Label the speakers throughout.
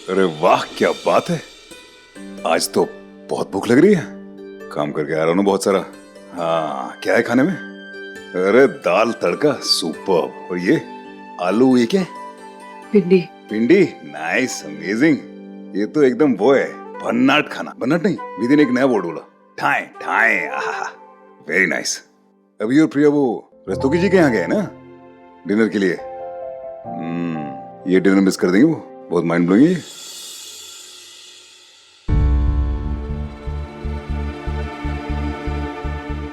Speaker 1: अरे वाह, क्या बात है। आज तो बहुत भूख लग रही है। काम करके आ रहा हूँ बहुत सारा। हाँ, क्या है खाने में? अरे दाल तड़का, सुपर्ब। और ये आलू, ये क्या है?
Speaker 2: भिंडी।
Speaker 1: भिंडी, नाइस, अमेजिंग। ये तो एकदम वो है, भन्नाट खाना। भन्नाट नहीं, विधि ने एक नया वर्ड बोला, ठाए ठाए। Very nice. अभी और प्रिया वो रस्तोगी जी के यहाँ गए ना डिनर के लिए। ये डिनर मिस कर देंगे वो, बहुत माइंड ब्लोइंग है।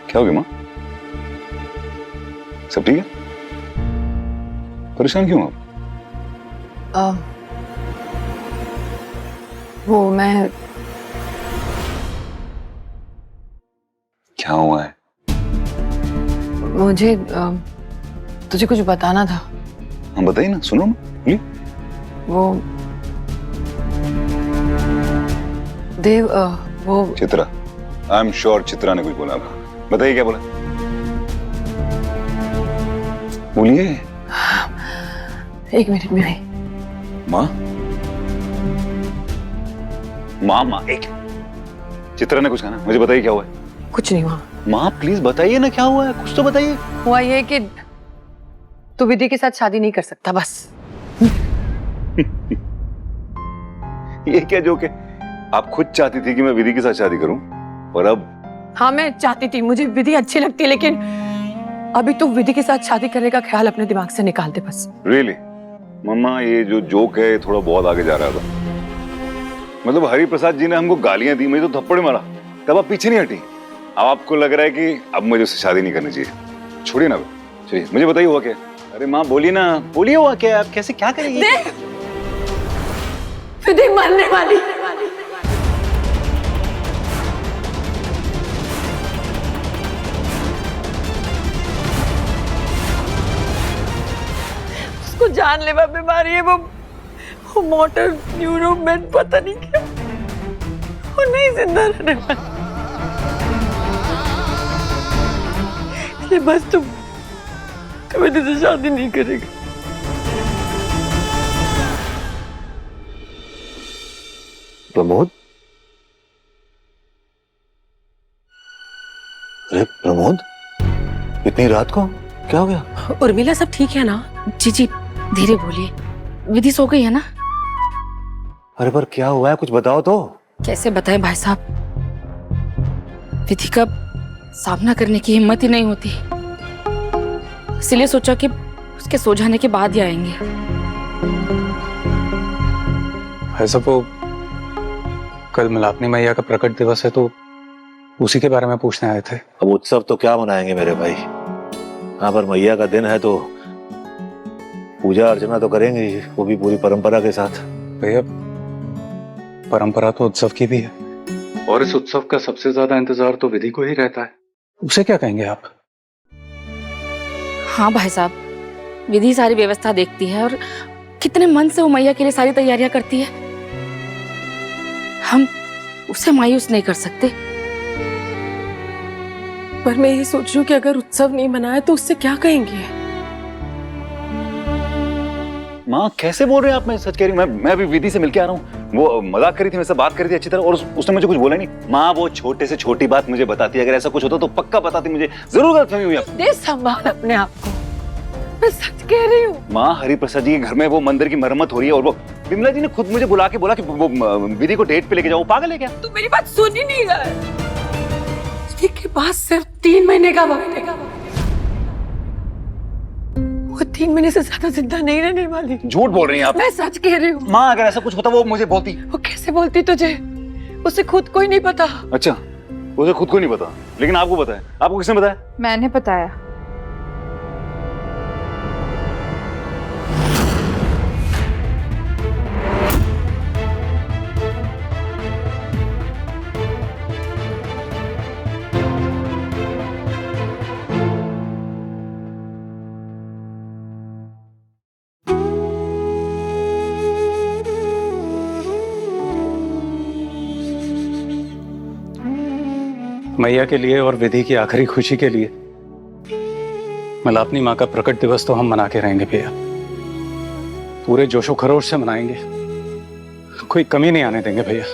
Speaker 1: क्या हो गया माँ? सब ठीक है? परेशान क्यों आप?
Speaker 2: वो मैं
Speaker 1: क्या हुआ है?
Speaker 2: मुझे तुझे कुछ बताना था।
Speaker 1: हाँ बताइए ना, सुनो ना, बोलिए।
Speaker 2: वो देव, वो
Speaker 1: Chitra, I am sure Chitra ने कुछ बोला होगा। बताइए क्या बोला, बोलिए।
Speaker 2: एक मिनट में आई।
Speaker 1: माँ माँ माँ, एक, चित्रा ने कुछ कहा ना, मुझे बताइए क्या हुआ है।
Speaker 2: कुछ नहीं हुआ।
Speaker 1: माँ प्लीज बताइए ना क्या हुआ है, कुछ तो बताइए।
Speaker 2: हुआ ये कि तू विधि के साथ शादी नहीं कर सकता, बस।
Speaker 1: ये क्या जोक है? आप खुद चाहती थी कि मैं विधि के साथ शादी करूं, और अब?
Speaker 2: हाँ मैं चाहती थी, मुझे विधि अच्छी लगती है, लेकिन अभी तू विधि के साथ शादी करने का ख्याल अपने दिमाग से निकाल दे बस।
Speaker 1: रियली मम्मा, ये जो जोक है थोड़ा बहुत आगे जा रहा था। मतलब हरि प्रसाद जी ने हमको गालियां दी, मुझे तो थप्पड़ मारा, तब आप पीछे नहीं हटी। अब आपको लग रहा है कि अब मुझे उससे शादी नहीं करनी चाहिए। छोड़िए ना, चलिए मुझे बताइए हुआ क्या। अरे माँ बोलिए ना, बोलिए हुआ क्या, आप कैसे क्या करेंगे?
Speaker 2: विधि मरने वाली। उसको जानलेवा बीमारी है, वो मोटर न्यूरोमेन पता नहीं क्या, वो नहीं जिंदा रहने वाली। इसलिए बस तुम कभी तुझसे शादी नहीं करेगा।
Speaker 3: प्रमोद? अरे प्रमोद, इतनी रात को क्या हो गया?
Speaker 2: उर्मिला सब ठीक है ना?
Speaker 4: जी जी, धीरे बोलिए। विधि सो गई है ना?
Speaker 3: अरे पर क्या हुआ है, कुछ बताओ तो।
Speaker 4: कैसे बताएं भाई साहब, विधि का सामना करने की हिम्मत ही नहीं होती, इसलिए सोचा कि उसके सो जाने के बाद ही आएंगे।
Speaker 5: ऐसा वो कल मिलापनी मैया का प्रकट दिवस है, तो उसी के बारे में पूछने आए थे।
Speaker 3: अब उत्सव तो क्या मनाएंगे मेरे भाई, यहाँ पर मैया का दिन है तो पूजा अर्चना तो करेंगे ही, वो भी पूरी परंपरा के साथ।
Speaker 5: भैया परंपरा तो उत्सव की भी है, और इस उत्सव का सबसे ज्यादा इंतजार तो विधि को ही रहता है। उसे क्या कहेंगे आप?
Speaker 4: हाँ भाई साहब, विधि सारी व्यवस्था देखती है और कितने मन से वो मैया के लिए सारी तैयारियां करती है। हम उसे मायूस नहीं कर सकते।
Speaker 2: पर मैं ये सोच रही हूँ कि अगर उत्सव नहीं मनाया तो उससे क्या कहेंगे?
Speaker 1: माँ कैसे बोल रहे हैं आप? मैं सच कह रही हूँ, मैं अभी विधि से मिलके आ रहा हूँ। वो मजाक करी थी, मेरे से बात करी थी अच्छी तरह, और उसने मुझे कुछ बोला नहीं। माँ वो छोटे से छोटी बात मुझे बताती, अगर ऐसा कुछ होता तो पक्का बताती, मुझे जरूर गलतफहमी हुई।
Speaker 2: दे संभाल अपने आप को, मैं सच कह रही हूँ।
Speaker 1: माँ हरि प्रसाद जी के घर में वो मंदिर की मरम्मत हो रही है, और वो विमला जी ने खुद मुझे बुला के बोला कि वो विधि को डेट पे लेके जाओ। पागल है क्या?
Speaker 2: तू मेरी बात सुन ही नहीं रहा है। के पास सिर्फ 3 महीने का वक्त है, वो 3 महीने से ज्यादा जिंदा नहीं रहने वाली।
Speaker 1: झूठ बोल रही हैं आप।
Speaker 2: मैं सच कह रही हूँ।
Speaker 1: माँ अगर ऐसा कुछ होता वो मुझे बोलती।
Speaker 2: वो कैसे बोलती तुझे? उसे खुद को ही नहीं पता।
Speaker 1: अच्छा, उसे खुद को नहीं पता, लेकिन आपको पता है। आपको किसने बताया?
Speaker 6: मैंने बताया।
Speaker 5: मैया के लिए और विधि की आखिरी खुशी के लिए मिलापनी माँ का प्रकट दिवस तो हम मना के रहेंगे भैया, पूरे जोशो खरोश से मनाएंगे। कोई कमी नहीं आने देंगे भैया।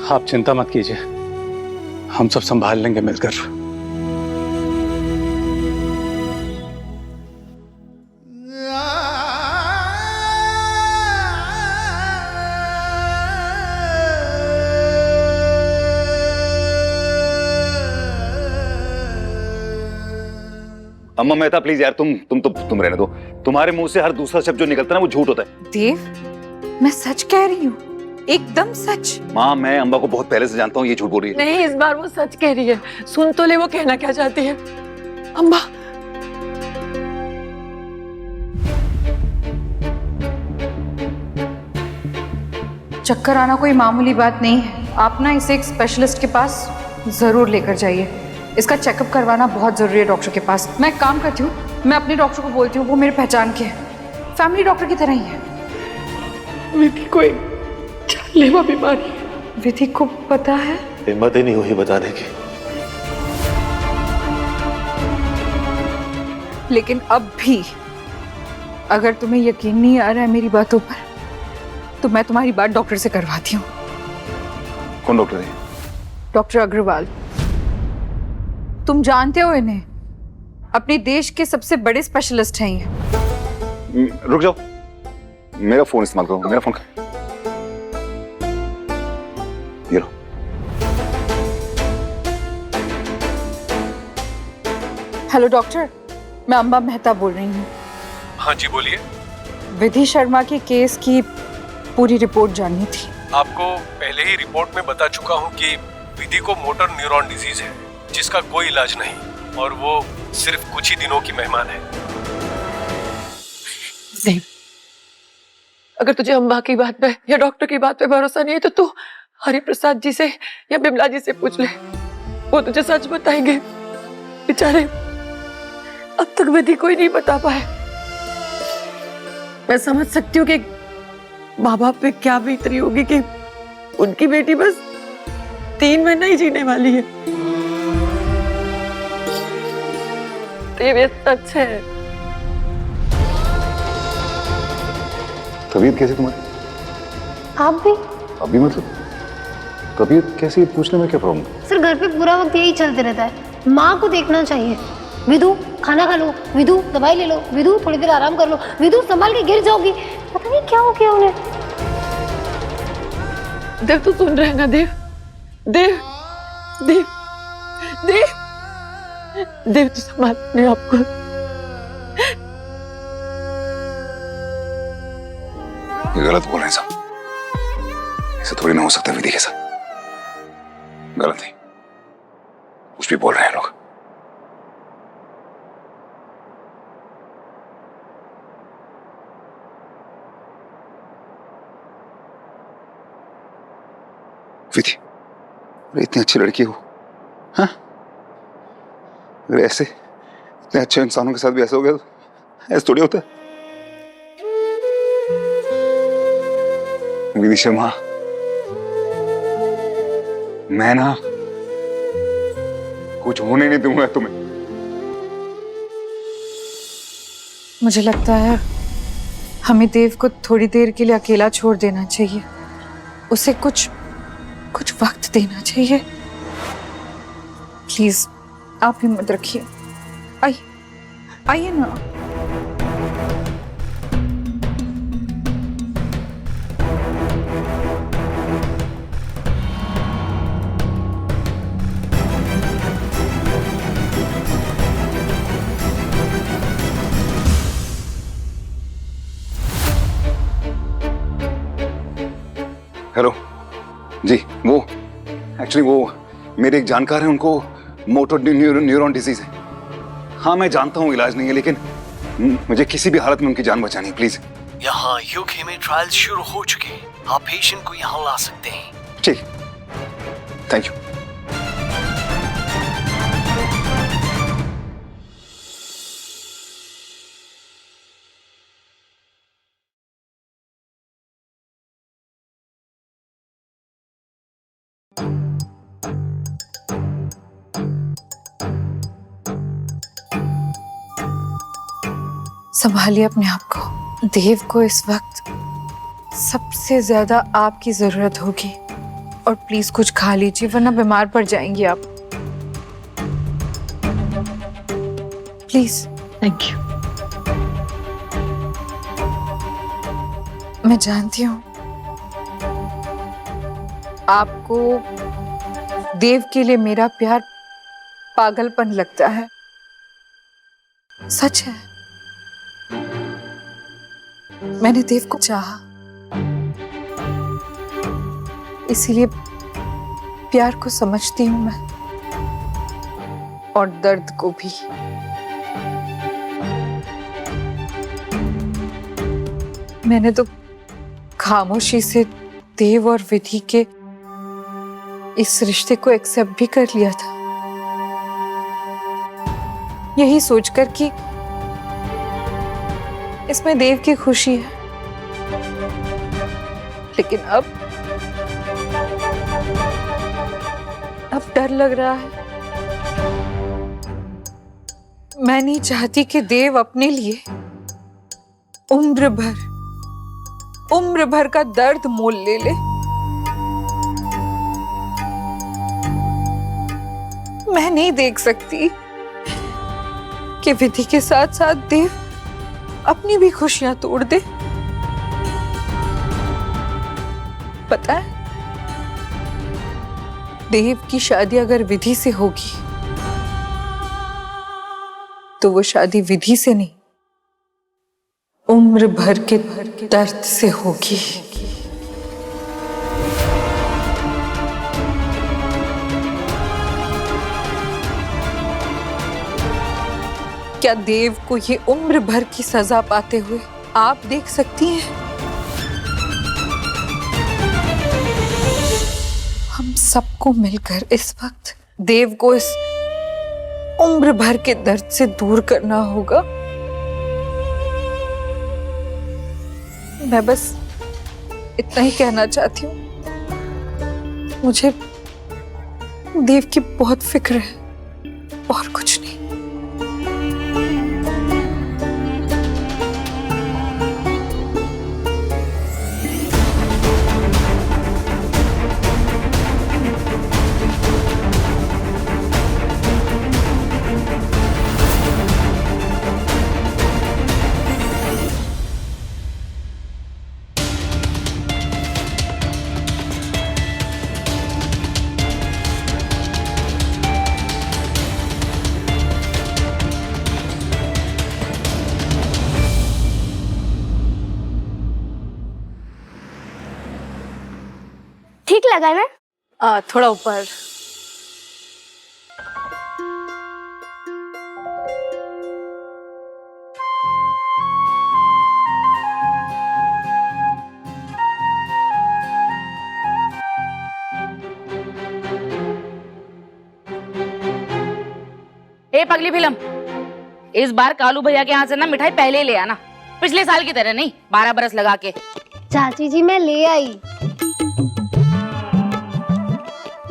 Speaker 5: आप चिंता मत कीजिए, हम सब संभाल लेंगे मिलकर।
Speaker 1: अम्मा मेहता प्लीज यार, तुम रहने दो। तुम्हारे मुंह से हर दूसरा शब्द जो निकलता है ना वो झूठ होता है।
Speaker 6: देव, मैं सच कह रही हूँ, एकदम सच।
Speaker 1: माँ, मैं अम्मा को बहुत पहले से जानता हूँ, ये झूठ बोल रही है।
Speaker 2: नहीं, इस बार वो सच कह रही है। सुन तो ले वो कहना क्या चाहती है। अम्मा,
Speaker 6: चक्कर आना कोई मामूली बात नहीं है। आप ना इसे एक स्पेशलिस्ट के पास जरूर लेकर जाइए। इसका चेकअप करवाना बहुत जरूरी है डॉक्टर के पास। मैं एक काम करती हूँ, मैं अपने डॉक्टर को बोलती हूँ, वो मेरे पहचान के हैं, फैमिली डॉक्टर की तरह ही है।
Speaker 2: विधि को एक जानलेवा बीमारी है।
Speaker 6: विधि को पता है?
Speaker 3: हिम्मत ही नहीं हुई बताने की।
Speaker 6: लेकिन अब भी अगर तुम्हें यकीन नहीं आ रहा है मेरी बातों पर, तो मैं तुम्हारी बात डॉक्टर से करवाती हूँ।
Speaker 1: कौन डॉक्टर है?
Speaker 6: डॉक्टर अग्रवाल। तुम जानते हो इन्हें, अपने देश के सबसे बड़े स्पेशलिस्ट हैं ये।
Speaker 1: रुक जाओ, मेरा फोन इस्तेमाल करो। मेरा फोन ये लो।
Speaker 6: हेलो डॉक्टर, मैं अंबा मेहता बोल रही हूँ।
Speaker 7: हाँ जी बोलिए।
Speaker 6: विधि शर्मा के केस की पूरी रिपोर्ट जाननी थी।
Speaker 7: आपको पहले ही रिपोर्ट में बता चुका हूँ कि विधि को मोटर न्यूरॉन डिजीज है, जिसका कोई इलाज नहीं, और वो सिर्फ कुछ ही दिनों की मेहमान है।
Speaker 2: देव, अगर तुझे अम्बा की बात पे या डॉक्टर की बात पे भरोसा नहीं है तो तू हरिप्रसाद जी से या बिमला जी से पूछ ले, वो तुझे सच बताएंगे। बेचारे अब तक विधि कोई नहीं बता पाए। मैं समझ सकती हूँ कि माँ बाप पे क्या बीत रही होगी कि उनकी बेटी बस 3 महीना ही जीने वाली है। ये सच है।
Speaker 1: तबीयत कैसी तुम्हारी?
Speaker 8: आप भी?
Speaker 1: अभी मतलब तबीयत कैसी पूछने में क्या प्रॉब्लम?
Speaker 8: सर घर पे पूरा वक्त यही चलते रहता है। माँ को देखना चाहिए। विधु खाना खा लो, विधु दवाई ले लो, विधु थोड़ी देर आराम कर लो, विधु संभाल के गिर जाओगी। पता नहीं क्या हो गया उन्हें।
Speaker 2: देव तू सुन रहे ना? देव देव देव देव देव तू संभाल अपने आप को।
Speaker 1: ये गलत बोल रहे हैं सब। ऐसे थोड़ी ना हो सकता विधि के साथ। गलत नहीं, कुछ भी बोल रहे हैं लोग। विधि, अरे इतनी अच्छी लड़की हो, हाँ? अगर ऐसे इतने अच्छे इंसानों के साथ भी ऐसा हो गया तो ऐसा थोड़ी होता है। विधि शर्मा, मैं ना कुछ होने नहीं दूंगा तुम्हें।
Speaker 6: मुझे लगता है हमें देव को थोड़ी देर के लिए अकेला छोड़ देना चाहिए। उसे कुछ वक्त देना चाहिए। प्लीज आप हिम्मत रखिए। आइए ना।
Speaker 1: हेलो जी, वो एक्चुअली वो मेरे एक जानकार हैं, उनको मोटर न्यूरॉन डिजीज है। हाँ मैं जानता हूँ इलाज नहीं है, लेकिन मुझे किसी भी हालत में उनकी जान बचानी है, प्लीज।
Speaker 9: यहाँ यूके में ट्रायल्स शुरू हो चुके हैं, आप पेशेंट को यहाँ ला सकते हैं।
Speaker 1: ठीक, थैंक यू।
Speaker 6: संभालिए अपने आप को। देव को इस वक्त सबसे ज्यादा आपकी जरूरत होगी, और प्लीज कुछ खा लीजिए वरना बीमार पड़ जाएंगी आप। प्लीज।
Speaker 2: Thank you.
Speaker 6: मैं जानती हूँ आपको देव के लिए मेरा प्यार पागलपन लगता है, सच है। मैंने देव को चाहा, इसीलिए प्यार को समझती हूं मैं, और दर्द को भी। मैंने तो खामोशी से देव और विधि के इस रिश्ते को एक्सेप्ट भी कर लिया था, यही सोचकर कि इसमें देव की खुशी है। लेकिन अब डर लग रहा है। मैं नहीं चाहती कि देव अपने लिए उम्र भर का दर्द मोल ले ले। मैं नहीं देख सकती कि विधि के साथ साथ देव अपनी भी खुशियां तोड़ दे। पता है, देव की शादी अगर विधि से होगी तो वो शादी विधि से नहीं, उम्र भर के दर्द से होगी। क्या देव को ये उम्र भर की सजा पाते हुए आप देख सकती हैं? हम सबको मिलकर इस वक्त देव को इस उम्र भर के दर्द से दूर करना होगा। मैं बस इतना ही कहना चाहती हूँ, मुझे देव की बहुत फिक्र है, और कुछ नहीं।
Speaker 8: ठीक लगा ना?
Speaker 4: थोड़ा ऊपर। ए पगली फिल्म, इस बार कालू भैया के यहाँ से ना मिठाई पहले ही ले आना, पिछले साल की तरह नहीं, 12 बरस लगा के।
Speaker 8: चाची जी मैं ले आई।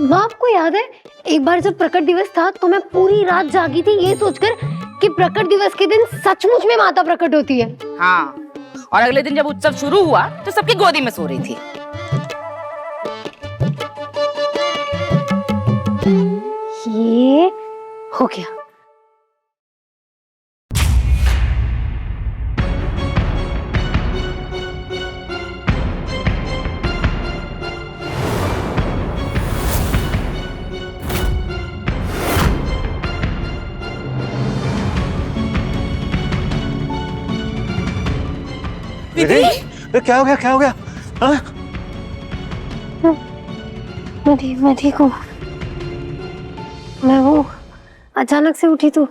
Speaker 8: माँ आपको याद है एक बार जब प्रकट दिवस था तो मैं पूरी रात जागी थी ये सोचकर कि प्रकट दिवस के दिन सचमुच में माता प्रकट होती है।
Speaker 4: हाँ, और अगले दिन जब उत्सव शुरू हुआ तो सबकी गोदी में सो रही थी।
Speaker 8: ये हो गया।
Speaker 3: विधि, क्या हो गया, क्या हो गया? हाँ?
Speaker 8: मैं ठीक हूँ। मैं वो अचानक से उठी तो।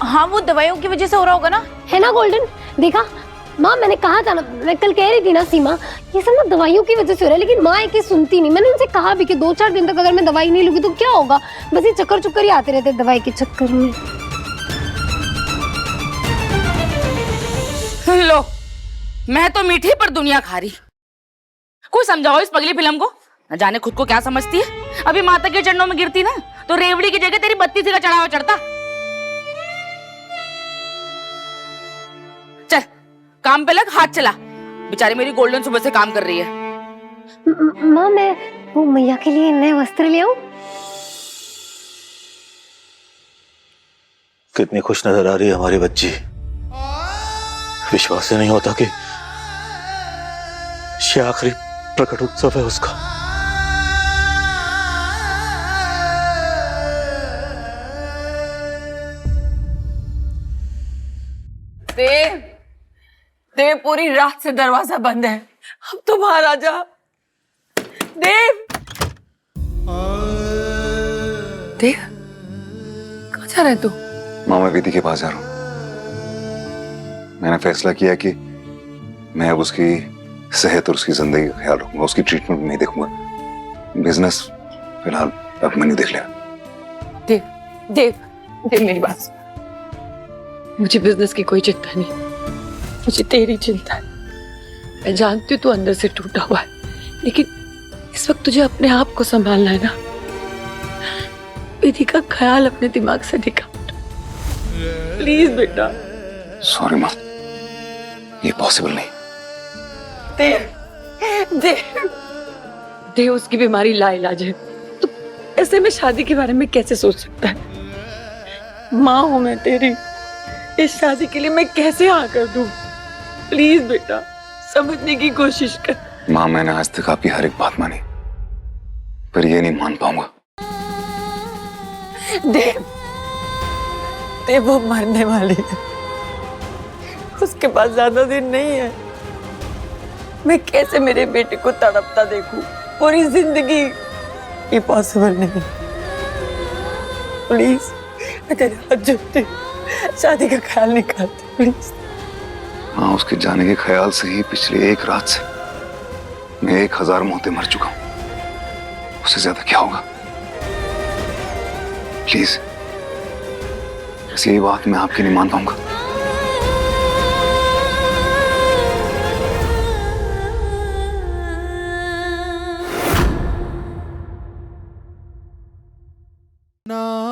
Speaker 4: हाँ, वो दवाइयों की वजह से हो रहा होगा ना?
Speaker 8: है ना गोल्डन, देखा माँ, मैंने कहा था ना, मैं कल कह रही थी ना सीमा, ये सब ना दवाइयों की वजह से हो रहा है। लेकिन माँ एक ही सुनती नहीं। मैंने उनसे कहा भी कि 2-4 दिन तक अगर मैं दवाई नहीं लूंगी तो क्या होगा, बस ये चक्कर चुक्कर ही आते रहते दवाई के चक्कर में।
Speaker 4: लो, मैं तो मीठी पर दुनिया खा रही। कोई समझाओ इस पगली फिल्म को, न जाने खुद को क्या समझती है। अभी माता के चरणों में गिरती ना तो रेवड़ी की जगह तेरी 32 का चढ़ावा चढ़ता। काम पे लग, हाथ चला। बेचारी मेरी गोल्डन सुबह से काम कर रही है।
Speaker 8: माँ मैं वो मैया के लिए नए वस्त्र ले आऊं?
Speaker 3: कितनी खुश नजर आ रही है हमारी बच्ची। विश्वास ही नहीं होता कि ये आखिरी प्रकट उत्सव है उसका।
Speaker 2: देव, देव पूरी रात से दरवाजा बंद है, अब तो बाहर आ जा। देव, देव, कहाँ जा रहा है तू?
Speaker 1: माँ मैं विधि के पास जा रहा हूँ। मैंने फैसला किया कि मैं अब उसकी सेहत और उसकी जिंदगी का ख्याल रखूंगा, उसकी ट्रीटमेंट नहीं देखूंगा। बिजनेस फिलहाल अब मैं नहीं देख लिया।
Speaker 2: देव, देव, देव मेरी बात सुन। मुझे बिजनेस की कोई चिंता नहीं, मुझे तेरी चिंता है। मैं जानती हूँ तू अंदर से टूटा हुआ है, लेकिन इस वक्त तुझे अपने आप को संभालना है ना। विधि का ख्याल अपने दिमाग से निकाल प्लीज बेटा।
Speaker 1: सॉरी माँ, ये पॉसिबल नहीं।
Speaker 2: देव, देव, देव उसकी बीमारी लाइलाज है, तो ऐसे में शादी के बारे में कैसे सोच सकता है? माँ हूं मैं तेरी, इस शादी के लिए मैं कैसे हाँ कर दूं? प्लीज बेटा समझने की कोशिश कर।
Speaker 1: माँ मैंने आज तक आपकी हर एक बात मानी, पर ये नहीं मान पाऊंगा।
Speaker 2: देव, देव वो मरने वाली है, उसके पास ज्यादा दिन नहीं है। मैं कैसे मेरे बेटे को तड़पता देखूं पूरी जिंदगी? ये पॉसिबल नहीं। प्लीज मैं तेरे हाथ जोड़ती हूँ, शादी का ख्याल निकालती प्लीज।
Speaker 1: हाँ, उसके जाने के ख्याल से ही पिछली एक रात से मैं 1000 मौतें मर चुका हूं। उससे ज्यादा क्या होगा? प्लीज बस यही बात मैं आपकी नहीं मान पाऊंगा।
Speaker 10: ना